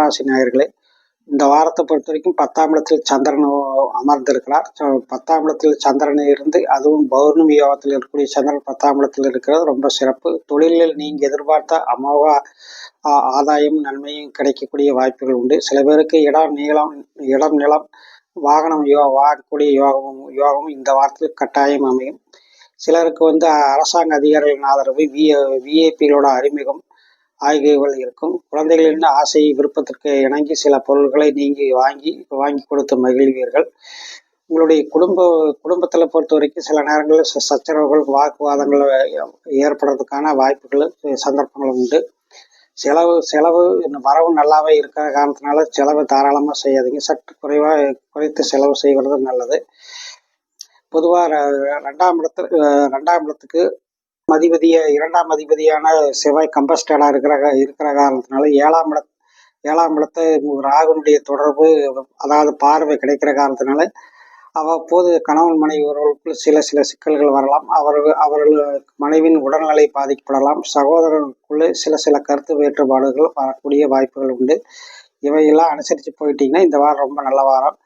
ராசி நேயர்களே, இந்த வாரத்தை பொறுத்த வரைக்கும் 10ஆம் இடத்தில் சந்திரன் அமர்ந்திருக்கிறார். 10ஆம் இடத்தில் சந்திரன் இருந்து, அதுவும் பௌர்ணமி யோகத்தில் இருக்கக்கூடிய சந்திரன் 10ஆம் இடத்தில் இருக்கிறது ரொம்ப சிறப்பு. தொழிலில் நீங்கள் எதிர்பார்த்த அமோக ஆதாயம் நன்மையும் கிடைக்கக்கூடிய வாய்ப்புகள் உண்டு. சில பேருக்கு இடம் நிலம் வாகனம் வாங்கக்கூடிய யோகமும் இந்த வாரத்தில் கட்டாயம் அமையும். சிலருக்கு அரசாங்க அதிகாரிகளின் ஆதரவு, விஐபிகளோட அறிமுகம் ஆகியவைகள் இருக்கும். குழந்தைகளின் ஆசை விருப்பத்திற்கு இணங்கி சில பொருட்களை நீங்கள் வாங்கி கொடுத்து மகிழ்வீர்கள். உங்களுடைய குடும்பத்தில் பொறுத்த வரைக்கும் சில நேரங்களில் சச்சரவுகள், வாக்குவாதங்கள் ஏற்படுறதுக்கான வாய்ப்புகள், சந்தர்ப்பங்களும் உண்டு. செலவு வரவு நல்லாவே இருக்கிற காரணத்தினால செலவு தாராளமாக செய்யாதீங்க. சற்று குறைத்து செலவு செய்வது நல்லது. பொதுவாக 2ஆம் இடத்துக்கு இரண்டாம் அதிபதியான செவ்வாய் கம்பஸ்டடா இருக்கிற காரணத்தினால 7ஆம் இடத்தை ராகுனுடைய தொடர்பு, அதாவது பார்வை கிடைக்கிற காரணத்தினால அவ்வப்போது கணவன் மனைவி உறவுகளுக்குள் சில சிக்கல்கள் வரலாம். அவர்கள் மனைவியின் உடல்நிலை பாதிக்கப்படலாம். சகோதரர்களுக்குள்ளே சில கருத்து வேறுபாடுகள் வரக்கூடிய வாய்ப்புகள் உண்டு. இவையெல்லாம் அனுசரித்து போயிட்டீங்கன்னா இந்த வாரம் ரொம்ப நல்ல வாரம்.